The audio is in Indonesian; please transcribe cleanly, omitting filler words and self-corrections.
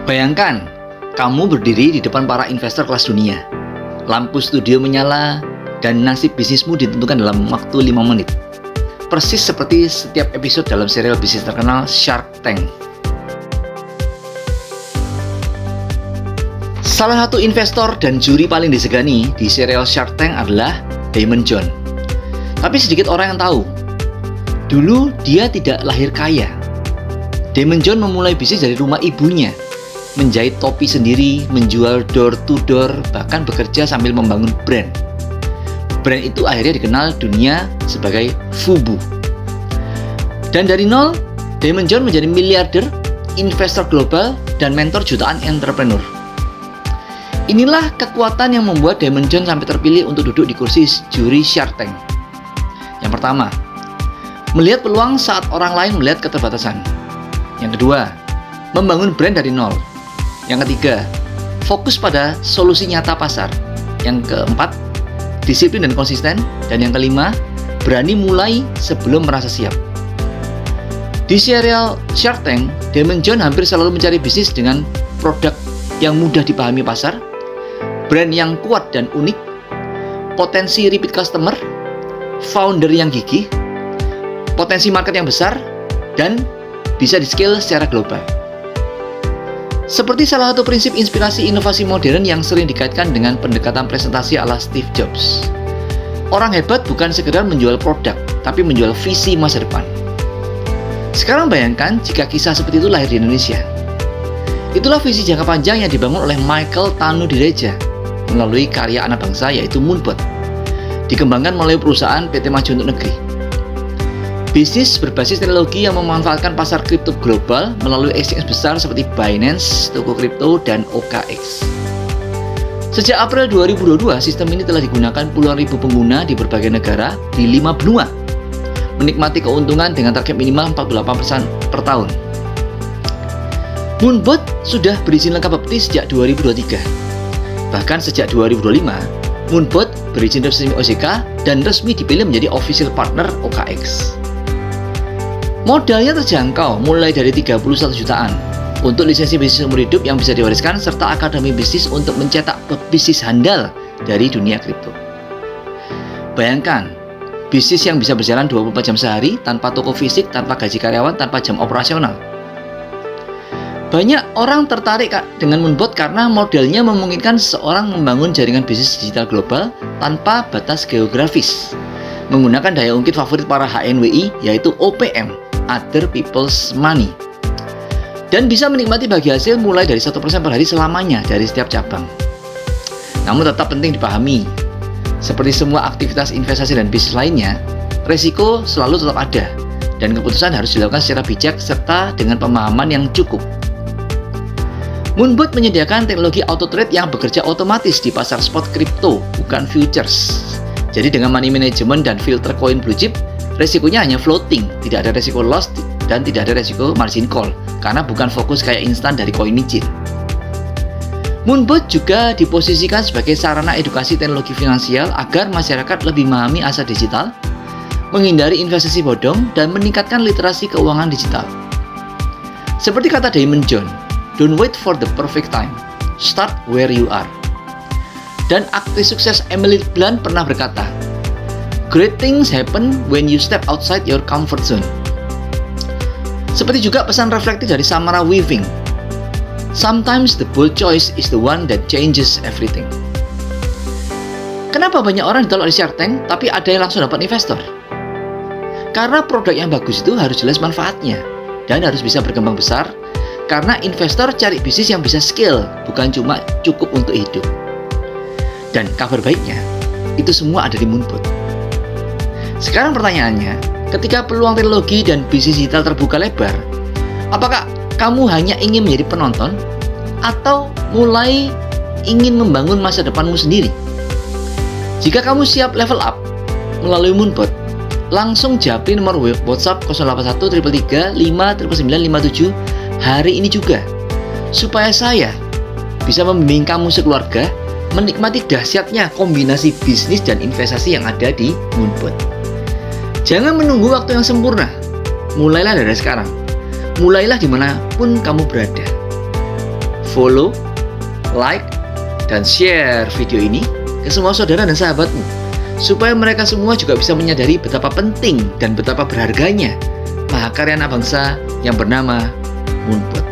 Bayangkan, kamu berdiri di depan para investor kelas dunia. Lampu studio menyala, dan nasib bisnismu ditentukan dalam waktu 5 menit. Persis seperti setiap episode dalam serial bisnis terkenal Shark Tank. Salah satu investor dan juri paling disegani di serial Shark Tank adalah Daymond John. Tapi sedikit orang yang tahu, dulu dia tidak lahir kaya. Daymond John memulai bisnis dari rumah ibunya, menjahit topi sendiri, menjual door to door, bahkan bekerja sambil membangun brand. Brand itu akhirnya dikenal dunia sebagai FUBU. Dan dari nol, Daymond John menjadi miliarder, investor global, dan mentor jutaan entrepreneur. Inilah kekuatan yang membuat Daymond John sampai terpilih untuk duduk di kursi juri Shark Tank. Yang pertama, melihat peluang saat orang lain melihat keterbatasan. Yang kedua, membangun brand dari nol. Yang ketiga, fokus pada solusi nyata pasar. Yang keempat, disiplin dan konsisten. Dan yang kelima, berani mulai sebelum merasa siap. Di serial Shark Tank, Daymond John hampir selalu mencari bisnis dengan produk yang mudah dipahami pasar, brand yang kuat dan unik, potensi repeat customer, founder yang gigih, potensi market yang besar, dan bisa di-scale secara global. Seperti salah satu prinsip inspirasi inovasi modern yang sering dikaitkan dengan pendekatan presentasi ala Steve Jobs. Orang hebat bukan sekedar menjual produk, tapi menjual visi masa depan. Sekarang bayangkan jika kisah seperti itu lahir di Indonesia. Itulah visi jangka panjang yang dibangun oleh Michael Tanudireja melalui karya anak bangsa yaitu Moonbot. Dikembangkan melalui perusahaan PT Maju Untuk Negeri. Bisnis berbasis teknologi yang memanfaatkan pasar kripto global melalui exchange besar seperti Binance, Toko Kripto, dan OKX. Sejak April 2022, sistem ini telah digunakan puluhan ribu pengguna di berbagai negara di 5 benua, menikmati keuntungan dengan target minimal 48% per tahun. Moonbot sudah berizin lengkap Bapeti sejak 2023. Bahkan sejak 2025, Moonbot berizin resmi OJK dan resmi dipilih menjadi official partner OKX. Modalnya terjangkau mulai dari 31 jutaan untuk lisensi bisnis umur hidup yang bisa diwariskan serta akademi bisnis untuk mencetak pebisnis handal dari dunia kripto. Bayangkan, bisnis yang bisa berjalan 24 jam sehari tanpa toko fisik, tanpa gaji karyawan, tanpa jam operasional. Banyak orang tertarik dengan Moonbot karena modelnya memungkinkan seseorang membangun jaringan bisnis digital global tanpa batas geografis, menggunakan daya ungkit favorit para HNWI yaitu OPM, Other People's Money, dan bisa menikmati bagi hasil mulai dari 1% per hari selamanya dari setiap cabang. Namun tetap penting dipahami, seperti semua aktivitas investasi dan bisnis lainnya, resiko selalu tetap ada dan keputusan harus dilakukan secara bijak serta dengan pemahaman yang cukup. Moonbot menyediakan teknologi auto trade yang bekerja otomatis di pasar spot kripto, bukan futures. Jadi dengan money management dan filter koin blue chip, resikonya hanya floating, tidak ada resiko loss dan tidak ada resiko margin call karena bukan fokus kayak instan dari koin micin. Moonbot juga diposisikan sebagai sarana edukasi teknologi finansial agar masyarakat lebih memahami aset digital, menghindari investasi bodong, dan meningkatkan literasi keuangan digital. Seperti kata Daymond John, "Don't wait for the perfect time, start where you are." Dan aktris sukses Emily Blunt pernah berkata, "Great things happen when you step outside your comfort zone." Seperti juga pesan reflektif dari Samara Weaving, "Sometimes the bold choice is the one that changes everything." Kenapa banyak orang ditolak di Shark Tank, tapi ada yang langsung dapat investor? Karena produk yang bagus itu harus jelas manfaatnya, dan harus bisa berkembang besar, karena investor cari bisnis yang bisa scale, bukan cuma cukup untuk hidup. Dan kabar baiknya, itu semua ada di Moonbot. Sekarang pertanyaannya, ketika peluang teknologi dan bisnis digital terbuka lebar, apakah kamu hanya ingin menjadi penonton atau mulai ingin membangun masa depanmu sendiri? Jika kamu siap level up melalui Moonbot, langsung japri nomor WhatsApp 081 333 59957 hari ini juga, supaya saya bisa membimbing kamu sekeluarga menikmati dahsyatnya kombinasi bisnis dan investasi yang ada di Moonbot. Jangan menunggu waktu yang sempurna. Mulailah dari sekarang. Mulailah dimanapun kamu berada. follow, like, dan share video ini ke semua saudara dan sahabatmu, supaya mereka semua juga bisa menyadari betapa penting dan betapa berharganya mahakarya anak bangsa yang bernama Moonbird.